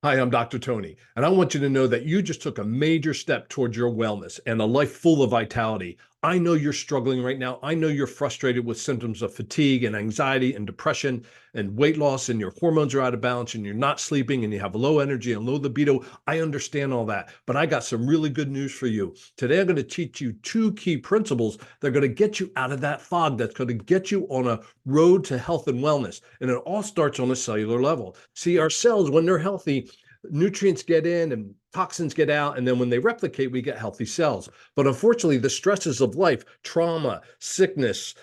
Hi, I'm Dr. Tony, and I want you to know that you just took a major step towards your wellness and a life full of vitality. I know you're struggling right now. I know you're frustrated with symptoms of fatigue and anxiety and depression and weight loss, and your hormones are out of balance and you're not sleeping and you have low energy and low libido. I understand all that, but I got some really good news for you. Today, I'm going to teach you two key principles that are going to get you out of that fog, that's going to get you on a road to health and wellness. And it all starts on a cellular level. See, our cells, when they're healthy, nutrients get in and toxins get out, and then when they replicate, we get healthy cells. But unfortunately, the stresses of life, trauma, sickness,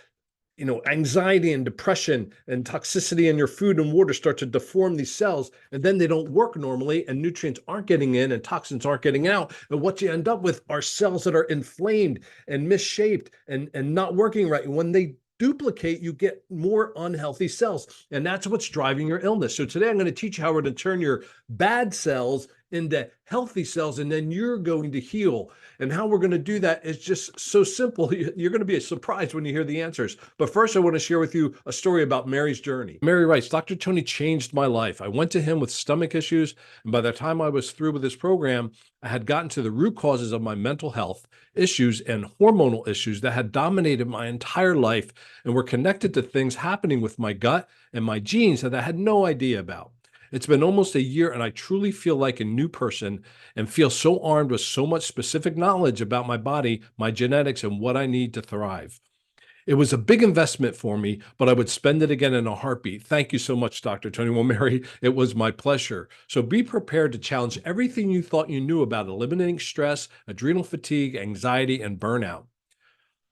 anxiety and depression and toxicity in your food and water start to deform these cells, and then they don't work normally, and nutrients aren't getting in and toxins aren't getting out. And what you end up with are cells that are inflamed and misshaped and not working right. And when they duplicate, you get more unhealthy cells, and that's what's driving your illness. So today I'm going to teach you how to turn your bad cells into healthy cells, and then you're going to heal. And how we're going to do that is just so simple. You're going to be surprised when you hear the answers. But first, I want to share with you a story about Mary's journey. Mary writes, Dr. Tony changed my life. I went to him with stomach issues, and by the time I was through with this program, I had gotten to the root causes of my mental health issues and hormonal issues that had dominated my entire life and were connected to things happening with my gut and my genes that I had no idea about. It's been almost a year, and I truly feel like a new person and feel so armed with so much specific knowledge about my body, my genetics, and what I need to thrive. It was a big investment for me, but I would spend it again in a heartbeat. Thank you so much, Dr. Tony. Well, Mary, it was my pleasure. So be prepared to challenge everything you thought you knew about eliminating stress, adrenal fatigue, anxiety, and burnout.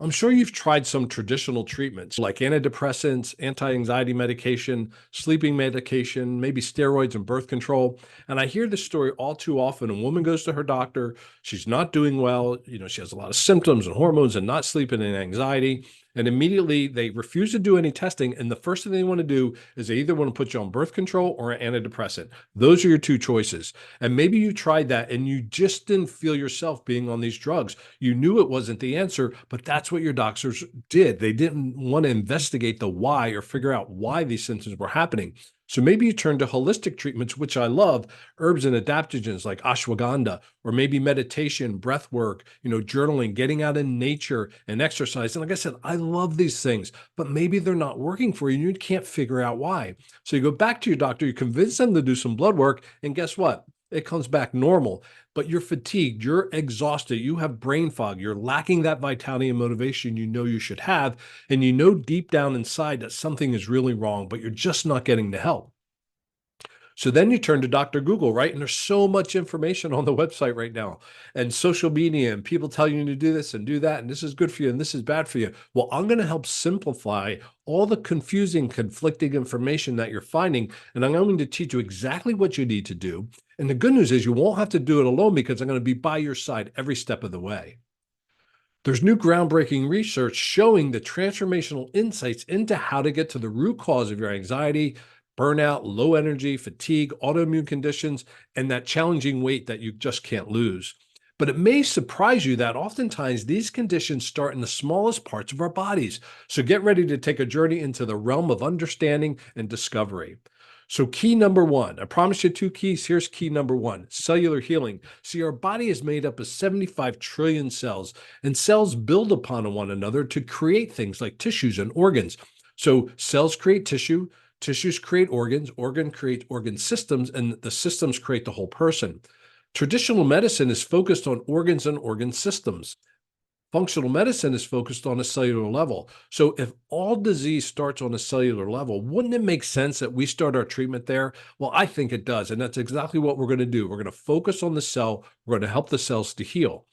I'm sure you've tried some traditional treatments like antidepressants, anti-anxiety medication, sleeping medication, maybe steroids and birth control. And I hear this story all too often. A woman goes to her doctor, she's not doing well, she has a lot of symptoms and hormones and not sleeping and anxiety. And immediately they refuse to do any testing. And the first thing they want to do is they either want to put you on birth control or an antidepressant. Those are your two choices. And maybe you tried that and you just didn't feel yourself being on these drugs. You knew it wasn't the answer, but that's what your doctors did. They didn't want to investigate the why or figure out why these symptoms were happening. So maybe you turn to holistic treatments, which I love, herbs and adaptogens like ashwagandha, or maybe meditation, breath work, journaling, getting out in nature and exercise. And like I said, I love these things, but maybe they're not working for you and you can't figure out why. So you go back to your doctor, you convince them to do some blood work, and guess what? It comes back normal, but you're fatigued, you're exhausted, you have brain fog, you're lacking that vitality and motivation you should have, and you know deep down inside that something is really wrong, but you're just not getting the help. So then you turn to Dr. Google, right? And there's so much information on the website right now, and social media, and people tell you to do this and do that, and this is good for you and this is bad for you. Well, I'm going to help simplify all the confusing, conflicting information that you're finding, and I'm going to teach you exactly what you need to do. And the good news is you won't have to do it alone because I'm going to be by your side every step of the way. There's new groundbreaking research showing the transformational insights into how to get to the root cause of your anxiety, burnout, low energy, fatigue, autoimmune conditions, and that challenging weight that you just can't lose. But it may surprise you that oftentimes these conditions start in the smallest parts of our bodies. So get ready to take a journey into the realm of understanding and discovery. So key number one, I promise you two keys. Here's key number one, cellular healing. See, our body is made up of 75 trillion cells, and cells build upon one another to create things like tissues and organs. So cells create tissue, tissues create organs, organ create organ systems, and the systems create the whole person. Traditional medicine is focused on organs and organ systems. Functional medicine is focused on a cellular level. So if all disease starts on a cellular level, wouldn't it make sense that we start our treatment there? Well, I think it does. And that's exactly what we're going to do. We're going to focus on the cell. We're going to help the cells to heal.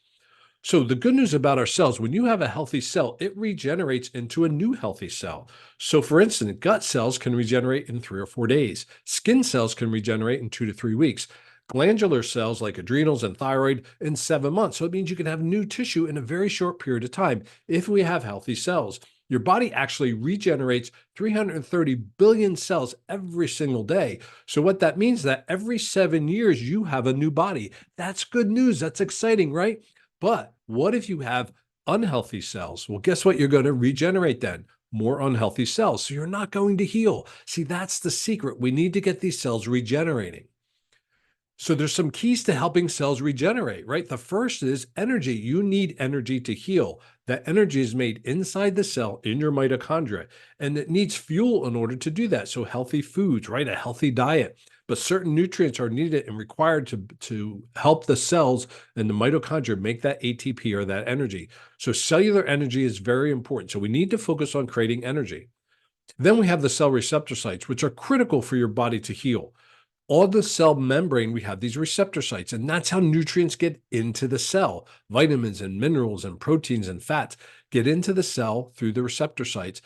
So the good news about our cells, when you have a healthy cell, it regenerates into a new healthy cell. So for instance, gut cells can regenerate in 3 or 4 days. Skin cells can regenerate in 2 to 3 weeks. Glandular cells like adrenals and thyroid in 7 months. So it means you can have new tissue in a very short period of time if we have healthy cells. Your body actually regenerates 330 billion cells every single day. So what that means is that every 7 years you have a new body. That's good news. That's exciting, right? But what if you have unhealthy cells? Well, guess what? You're going to regenerate then. More unhealthy cells. So you're not going to heal. See, that's the secret. We need to get these cells regenerating. So there's some keys to helping cells regenerate, right? The first is energy. You need energy to heal. That energy is made inside the cell in your mitochondria, and it needs fuel in order to do that. So healthy foods, right? A healthy diet. But certain nutrients are needed and required to help the cells and the mitochondria make that ATP or that energy. So cellular energy is very important. So we need to focus on creating energy. Then we have the cell receptor sites, which are critical for your body to heal. On the cell membrane, we have these receptor sites, and that's how nutrients get into the cell. Vitamins and minerals and proteins and fats get into the cell through the receptor sites.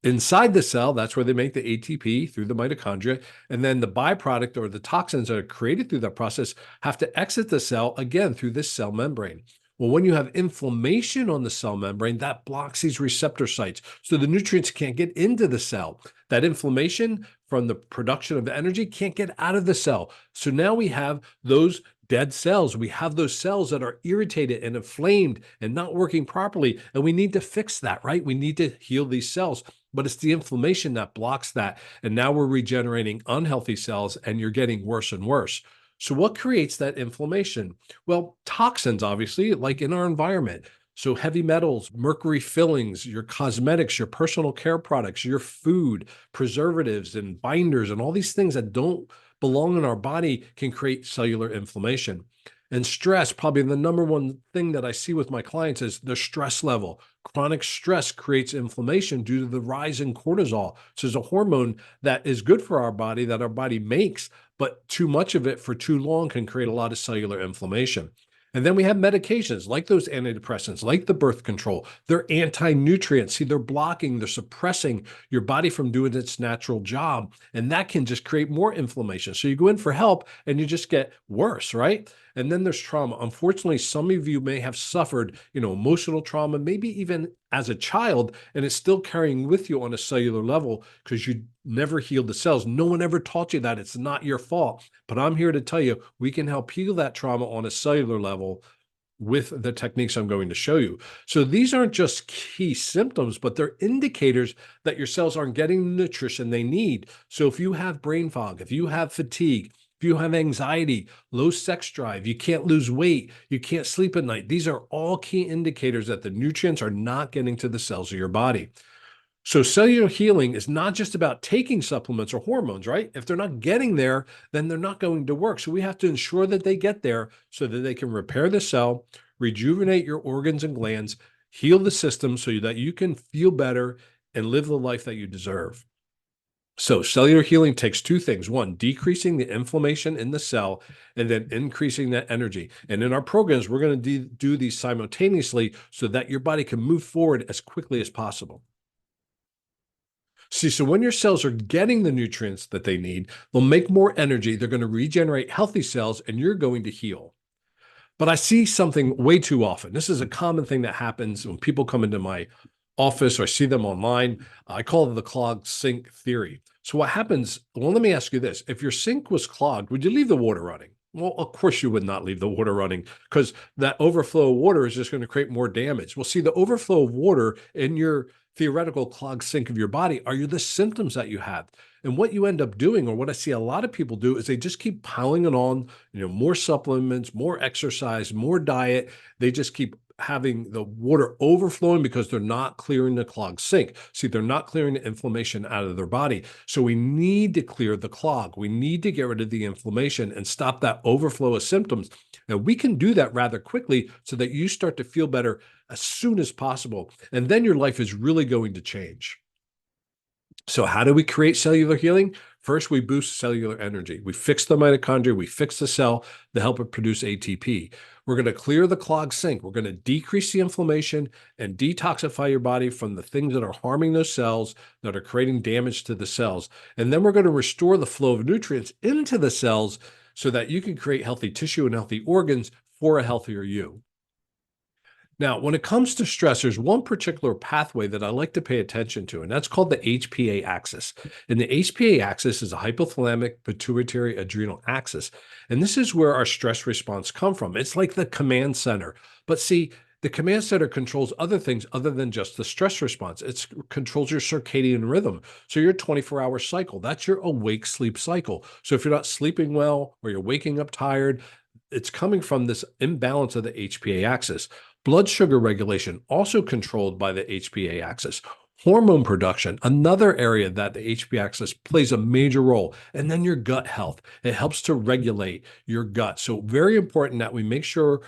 Inside the cell, that's where they make the ATP through the mitochondria. And then the byproduct or the toxins that are created through that process have to exit the cell again through this cell membrane. Well, when you have inflammation on the cell membrane, that blocks these receptor sites. So the nutrients can't get into the cell. That inflammation from the production of energy can't get out of the cell. So now we have those dead cells. We have those cells that are irritated and inflamed and not working properly. And we need to fix that, right? We need to heal these cells. But it's the inflammation that blocks that. And now we're regenerating unhealthy cells and you're getting worse and worse. So what creates that inflammation? Well, toxins, obviously, like in our environment. So heavy metals, mercury fillings, your cosmetics, your personal care products, your food, preservatives and binders, and all these things that don't belong in our body can create cellular inflammation. And stress, probably the number one thing that I see with my clients is the stress level. Chronic stress creates inflammation due to the rise in cortisol, which is a hormone that is good for our body, that our body makes, but too much of it for too long can create a lot of cellular inflammation. And then we have medications like those antidepressants, like the birth control. They're anti-nutrients. See, they're blocking, they're suppressing your body from doing its natural job. And that can just create more inflammation. So you go in for help and you just get worse, right? And then there's trauma. Unfortunately, some of you may have suffered, emotional trauma, maybe even as a child, and it's still carrying with you on a cellular level because you never healed the cells. No one ever taught you that. It's not your fault. But I'm here to tell you, we can help heal that trauma on a cellular level with the techniques I'm going to show you. So these aren't just key symptoms, but they're indicators that your cells aren't getting the nutrition they need. So if you have brain fog, if you have fatigue, if you have anxiety, low sex drive, you can't lose weight, you can't sleep at night, these are all key indicators that the nutrients are not getting to the cells of your body. So cellular healing is not just about taking supplements or hormones, right? If they're not getting there, then they're not going to work. So we have to ensure that they get there so that they can repair the cell, rejuvenate your organs and glands, heal the system so that you can feel better and live the life that you deserve. So cellular healing takes two things. One, decreasing the inflammation in the cell, and then increasing that energy. And in our programs, we're going to do these simultaneously so that your body can move forward as quickly as possible. See, so when your cells are getting the nutrients that they need, they'll make more energy, they're going to regenerate healthy cells, and you're going to heal. But I see something way too often. This is a common thing that happens when people come into my office or I see them online. I call it the clogged sink theory. So what happens, well, let me ask you this. If your sink was clogged, would you leave the water running? Well, of course you would not leave the water running because that overflow of water is just going to create more damage. Well, see, the overflow of water in your theoretical clogged sink of your body are the symptoms that you have. And what you end up doing, or what I see a lot of people do, is they just keep piling it on, more supplements, more exercise, more diet. They just keep having the water overflowing because they're not clearing the clogged sink. See, they're not clearing the inflammation out of their body. So we need to clear the clog. We need to get rid of the inflammation and stop that overflow of symptoms. And we can do that rather quickly so that you start to feel better as soon as possible. And then your life is really going to change. So how do we create cellular healing? First, we boost cellular energy. We fix the mitochondria, we fix the cell to help it produce ATP. We're going to clear the clogged sink. We're going to decrease the inflammation and detoxify your body from the things that are harming those cells, that are creating damage to the cells. And then we're going to restore the flow of nutrients into the cells so that you can create healthy tissue and healthy organs for a healthier you. Now, when it comes to stress, there's one particular pathway that I like to pay attention to, and that's called the HPA axis. And the HPA axis is a hypothalamic pituitary adrenal axis. And this is where our stress response come from. It's like the command center. But see, The command center controls other things other than just the stress response. It controls your circadian rhythm. So your 24-hour cycle, that's your awake sleep cycle. So if you're not sleeping well or you're waking up tired, it's coming from this imbalance of the HPA axis. Blood sugar regulation, also controlled by the HPA axis. Hormone production, another area that the HPA axis plays a major role. And then your gut health. It helps to regulate your gut. So very important that we make sure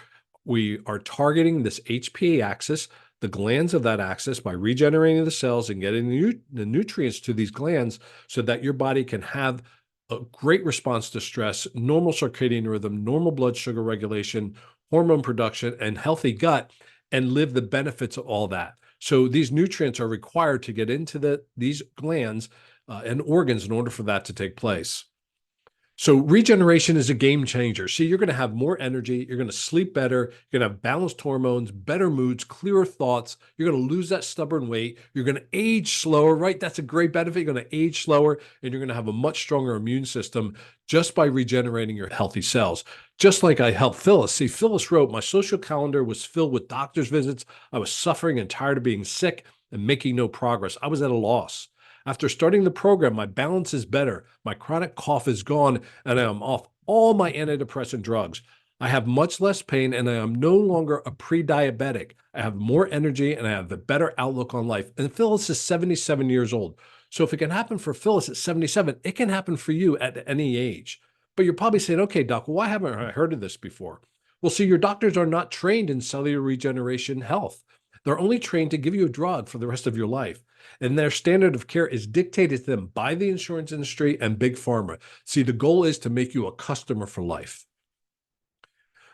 we are targeting this HPA axis, the glands of that axis, by regenerating the cells and getting the nutrients to these glands so that your body can have a great response to stress, normal circadian rhythm, normal blood sugar regulation, hormone production, and healthy gut, and live the benefits of all that. So these nutrients are required to get into these glands and organs in order for that to take place. So regeneration is a game changer. See, you're going to have more energy. You're going to sleep better. You're going to have balanced hormones, better moods, clearer thoughts. You're going to lose that stubborn weight. You're going to age slower, right? That's a great benefit. You're going to age slower, and you're going to have a much stronger immune system just by regenerating your healthy cells. Just like I helped Phyllis. See, Phyllis wrote, my social calendar was filled with doctor's visits. I was suffering and tired of being sick and making no progress. I was at a loss. After starting the program, my balance is better. My chronic cough is gone, and I am off all my antidepressant drugs. I have much less pain, and I am no longer a pre-diabetic. I have more energy, and I have a better outlook on life. And Phyllis is 77 years old. So if it can happen for Phyllis at 77, it can happen for you at any age. But you're probably saying, okay, doc, why haven't I heard of this before? Well, see, your doctors are not trained in cellular regeneration health. They're only trained to give you a drug for the rest of your life. And their standard of care is dictated to them by the insurance industry and big pharma. See, the goal is to make you a customer for life.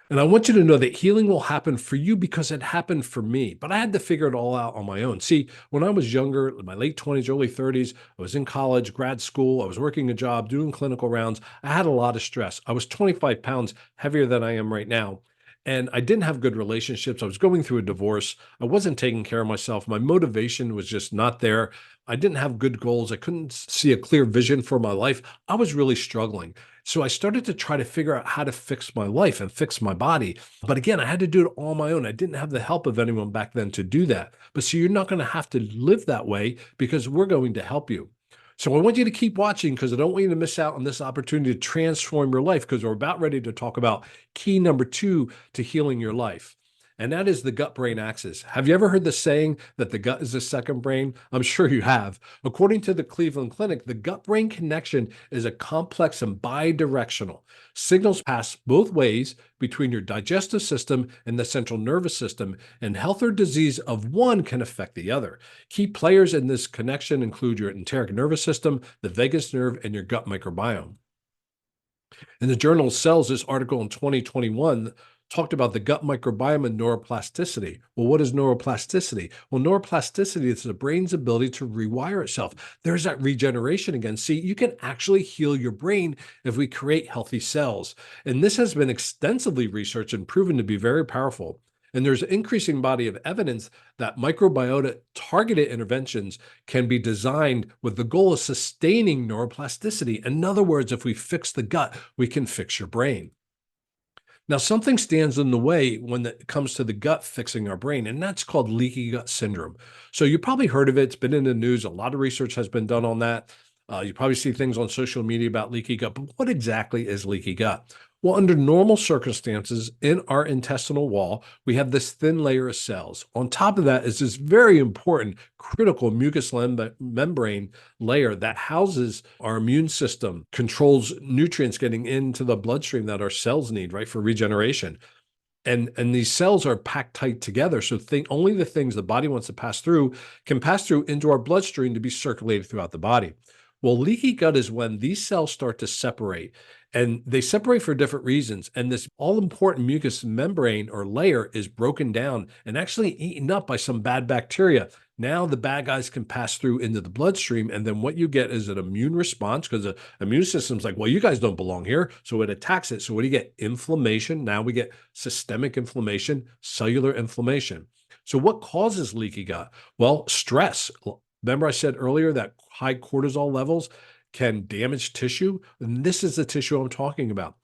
And I want you to know that healing will happen for you because it happened for me. But I had to figure it all out on my own. See, when I was younger, in my late 20s, early 30s, I was in college, grad school, I was working a job, doing clinical rounds. I had a lot of stress. I was 25 pounds heavier than I am right now. And I didn't have good relationships. I was going through a divorce. I wasn't taking care of myself. My motivation was just not there. I didn't have good goals. I couldn't see a clear vision for my life. I was really struggling. So I started to try to figure out how to fix my life and fix my body. But again, I had to do it all on my own. I didn't have the help of anyone back then to do that. But so you're not going to have to live that way because we're going to help you. So I want you to keep watching because I don't want you to miss out on this opportunity to transform your life because we're about ready to talk about key number 2 to healing your life. And that is the gut-brain axis. Have you ever heard the saying that the gut is the second brain? I'm sure you have. According to the Cleveland Clinic, the gut-brain connection is a complex and bidirectional. Signals pass both ways between your digestive system and the central nervous system, and health or disease of one can affect the other. Key players in this connection include your enteric nervous system, the vagus nerve, and your gut microbiome. In the journal Cells, this article in 2021 talked about the gut microbiome and neuroplasticity. Well, what is neuroplasticity? Well, neuroplasticity is the brain's ability to rewire itself. There's that regeneration again. See, you can actually heal your brain if we create healthy cells. And this has been extensively researched and proven to be very powerful. And there's an increasing body of evidence that microbiota targeted interventions can be designed with the goal of sustaining neuroplasticity. In other words, if we fix the gut, we can fix your brain. Now, something stands in the way when it comes to the gut fixing our brain, and that's called leaky gut syndrome. So you probably heard of it. It's been in the news. A lot of research has been done on that. You probably see things on social media about leaky gut, but what exactly is leaky gut? Well, under normal circumstances in our intestinal wall, we have this thin layer of cells. On top of that is this very important, critical mucous membrane layer that houses our immune system, controls nutrients getting into the bloodstream that our cells need, right, for regeneration. And these cells are packed tight together. So only the things the body wants to pass through can pass through into our bloodstream to be circulated throughout the body. Well, leaky gut is when these cells start to separate, and they separate for different reasons. And this all-important mucous membrane or layer is broken down and actually eaten up by some bad bacteria. Now the bad guys can pass through into the bloodstream, and then what you get is an immune response because the immune system's like, well, you guys don't belong here, so it attacks it. So what do you get? Inflammation. Now we get systemic inflammation, cellular inflammation. So what causes leaky gut? Well, stress. Remember I said earlier that high cortisol levels can damage tissue? And this is the tissue I'm talking about.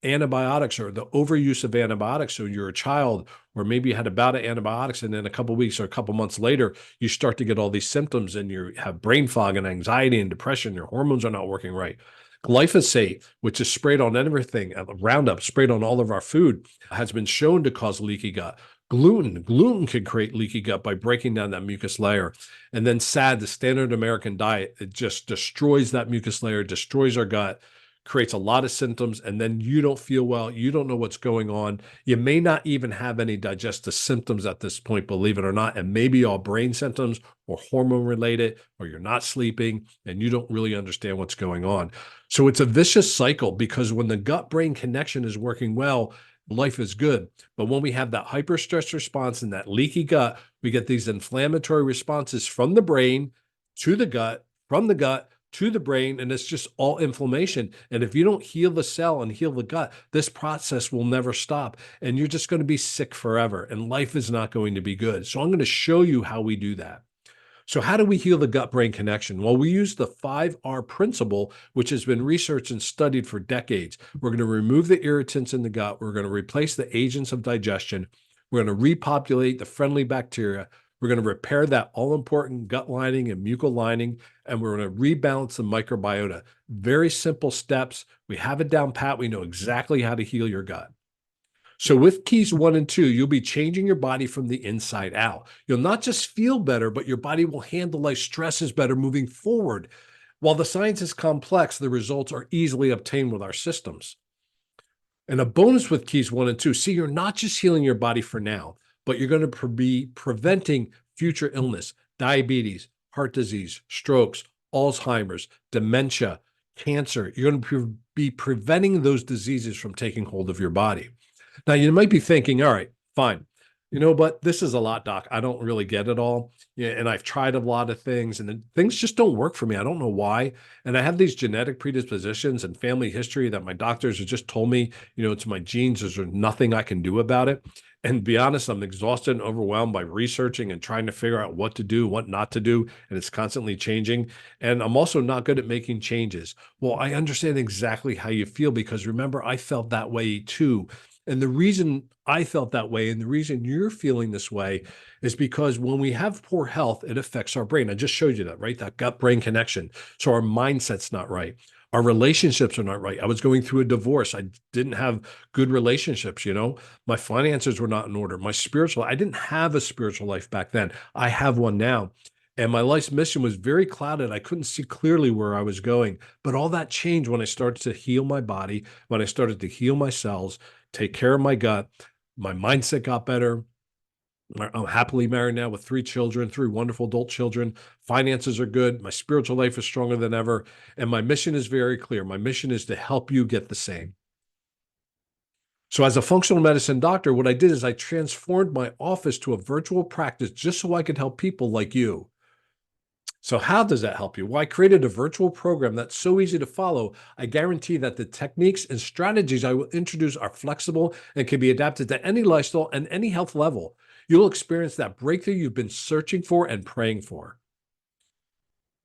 antibiotics or the overuse of antibiotics. So you're a child, or maybe you had a bout of antibiotics, and then a couple of weeks or a couple of months later, you start to get all these symptoms and you have brain fog and anxiety and depression. Your hormones are not working right. Glyphosate, which is sprayed on everything, Roundup sprayed on all of our food, has been shown to cause leaky gut. Gluten can create leaky gut by breaking down that mucus layer. And then SAD, the standard American diet, it just destroys that mucus layer, destroys our gut, creates a lot of symptoms, and then you don't feel well. You don't know what's going on. You may not even have any digestive symptoms at this point, believe it or not, and maybe all brain symptoms or hormone related, or you're not sleeping and you don't really understand what's going on. So it's a vicious cycle, because when the gut-brain connection is working well, life is good. But when we have that hyper-stress response and that leaky gut, we get these inflammatory responses from the brain to the gut, from the gut to the brain, and it's just all inflammation. And if you don't heal the cell and heal the gut, this process will never stop, and you're just going to be sick forever, and life is not going to be good. So I'm going to show you how we do that. So how do we heal the gut-brain connection? Well, we use the 5R principle, which has been researched and studied for decades. We're going to remove the irritants in the gut. We're going to replace the agents of digestion. We're going to repopulate the friendly bacteria. We're going to repair that all-important gut lining and mucal lining, and we're going to rebalance the microbiota. Very simple steps. We have it down pat. We know exactly how to heal your gut. So with keys 1 and 2, you'll be changing your body from the inside out. You'll not just feel better, but your body will handle life stresses better moving forward. While the science is complex, the results are easily obtained with our systems. And a bonus with keys 1 and 2, see, you're not just healing your body for now, but you're going to be preventing future illness, diabetes, heart disease, strokes, Alzheimer's, dementia, cancer. You're going to be preventing those diseases from taking hold of your body. Now, you might be thinking, all right, fine. But this is a lot, Doc. I don't really get it all. Yeah, and I've tried a lot of things, and things just don't work for me. I don't know why. And I have these genetic predispositions and family history that my doctors have just told me, it's my genes. There's nothing I can do about it. And to be honest, I'm exhausted and overwhelmed by researching and trying to figure out what to do, what not to do. And it's constantly changing. And I'm also not good at making changes. Well, I understand exactly how you feel, because remember, I felt that way too. And the reason I felt that way and the reason you're feeling this way is because when we have poor health, it affects our brain. I just showed you that, right? That gut-brain connection. So our mindset's not right. Our relationships are not right. I was going through a divorce. I didn't have good relationships, My finances were not in order. I didn't have a spiritual life back then. I have one now. And my life's mission was very clouded. I couldn't see clearly where I was going. But all that changed when I started to heal my body, when I started to heal my cells, take care of my gut. My mindset got better. I'm happily married now with 3 children, 3 wonderful adult children. Finances are good. My spiritual life is stronger than ever. And my mission is very clear. My mission is to help you get the same. So as a functional medicine doctor, what I did is I transformed my office to a virtual practice just so I could help people like you. So how does that help you? Well, I created a virtual program that's so easy to follow. I guarantee that the techniques and strategies I will introduce are flexible and can be adapted to any lifestyle and any health level. You'll experience that breakthrough you've been searching for and praying for.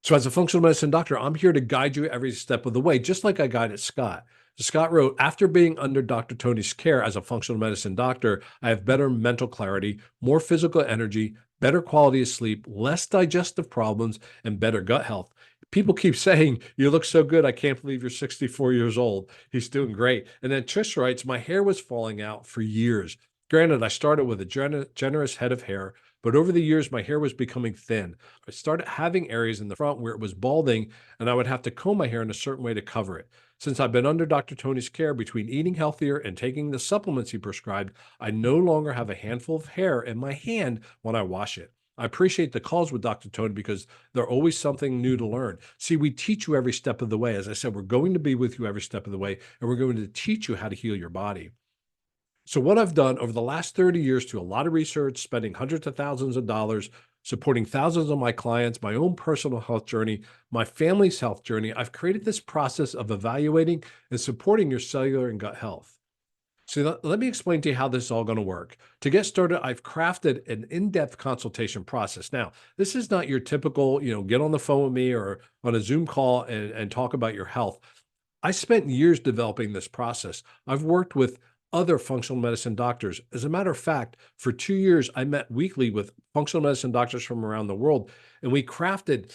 So as a functional medicine doctor, I'm here to guide you every step of the way, just like I guided Scott. Scott wrote, after being under Dr. Tony's care as a functional medicine doctor, I have better mental clarity, more physical energy, better quality of sleep, less digestive problems, and better gut health. People keep saying, you look so good. I can't believe you're 64 years old. He's doing great. And then Trish writes, my hair was falling out for years. Granted, I started with a generous head of hair, but over the years, my hair was becoming thin. I started having areas in the front where it was balding, and I would have to comb my hair in a certain way to cover it. Since I've been under Dr. Tony's care, between eating healthier and taking the supplements he prescribed, I no longer have a handful of hair in my hand when I wash it. I appreciate the calls with Dr. Tony because they're always something new to learn. See, we teach you every step of the way. As I said, we're going to be with you every step of the way, and we're going to teach you how to heal your body. So what I've done over the last 30 years through a lot of research, spending hundreds of thousands of dollars, supporting thousands of my clients, my own personal health journey, my family's health journey, I've created this process of evaluating and supporting your cellular and gut health. So let me explain to you how this is all going to work. To get started, I've crafted an in-depth consultation process. Now, this is not your typical, get on the phone with me or on a Zoom call and talk about your health. I spent years developing this process. I've worked with other functional medicine doctors. As a matter of fact, for 2 years, I met weekly with functional medicine doctors from around the world, and we crafted,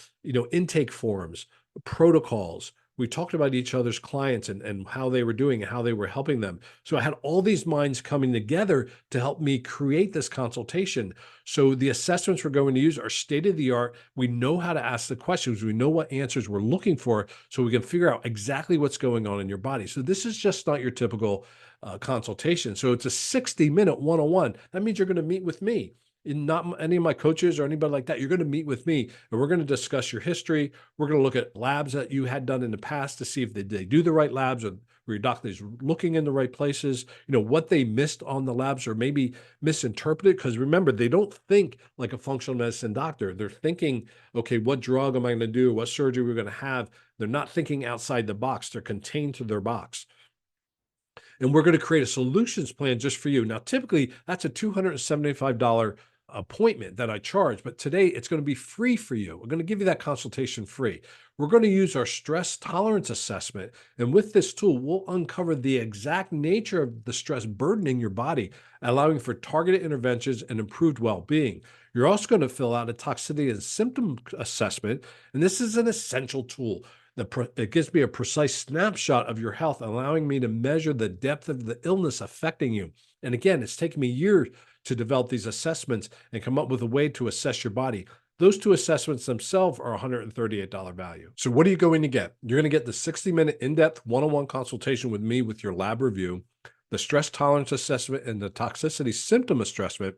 intake forms, protocols. We talked about each other's clients and how they were doing and how they were helping them. So I had all these minds coming together to help me create this consultation. So the assessments we're going to use are state of the art. We know how to ask the questions. We know what answers we're looking for so we can figure out exactly what's going on in your body. So this is just not your typical consultation. So it's a 60-minute one-on-one. That means you're going to meet with me. And not any of my coaches or anybody like that. You're going to meet with me and we're going to discuss your history. We're going to look at labs that you had done in the past to see if they do the right labs or your doctor is looking in the right places, what they missed on the labs or maybe misinterpreted. Because remember, they don't think like a functional medicine doctor. They're thinking, okay, what drug am I going to do? What surgery we're going to have? They're not thinking outside the box. They're contained to their box. And we're going to create a solutions plan just for you. Now, typically that's a $275 appointment that I charge, but today it's going to be free for you. We're going to give you that consultation free. We're going to use our stress tolerance assessment. And with this tool, we'll uncover the exact nature of the stress burdening your body, allowing for targeted interventions and improved well-being. You're also going to fill out a toxicity and symptom assessment. And this is an essential tool. It gives me a precise snapshot of your health, allowing me to measure the depth of the illness affecting you. And again, it's taken me years to develop these assessments and come up with a way to assess your body. Those two assessments themselves are $138 value. So what are you going to get? You're going to get the 60-minute in-depth one-on-one consultation with me with your lab review, the stress tolerance assessment, and the toxicity symptom assessment.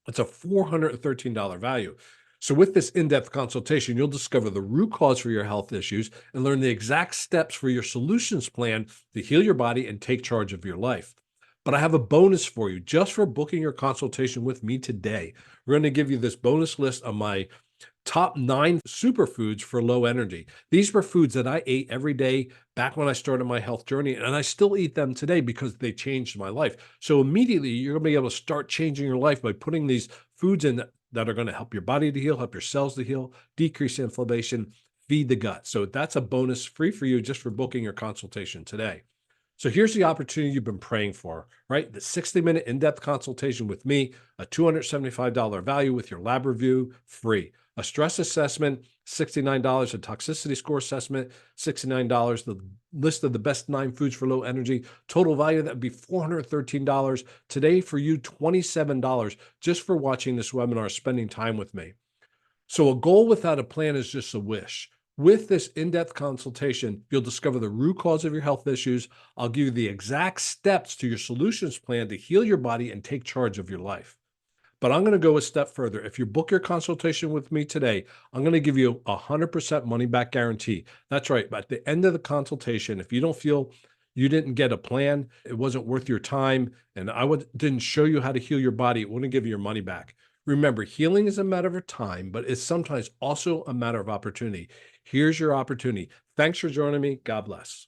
It's a $413 value. So with this in-depth consultation, you'll discover the root cause for your health issues and learn the exact steps for your solutions plan to heal your body and take charge of your life. But I have a bonus for you just for booking your consultation with me today. We're going to give you this bonus list of my top 9 superfoods for low energy. These were foods that I ate every day back when I started my health journey, and I still eat them today because they changed my life. So immediately you're going to be able to start changing your life by putting these foods in that are going to help your body to heal, help your cells to heal, decrease inflammation, feed the gut. So that's a bonus free for you just for booking your consultation today. So here's the opportunity you've been praying for, right? The 60-minute in-depth consultation with me, a $275 value with your lab review, free. A stress assessment, $69, a toxicity score assessment, $69, the list of the best 9 foods for low energy. Total value, that would be $413. Today for you, $27 just for watching this webinar, spending time with me. So a goal without a plan is just a wish. With this in-depth consultation, you'll discover the root cause of your health issues. I'll give you the exact steps to your solutions plan to heal your body and take charge of your life. But I'm going to go a step further. If you book your consultation with me today, I'm going to give you a 100% money back guarantee. That's right. But at the end of the consultation, if you don't feel you didn't get a plan, it wasn't worth your time, and didn't show you how to heal your body, it wouldn't give you your money back. Remember, healing is a matter of time, but it's sometimes also a matter of opportunity. Here's your opportunity. Thanks for joining me. God bless.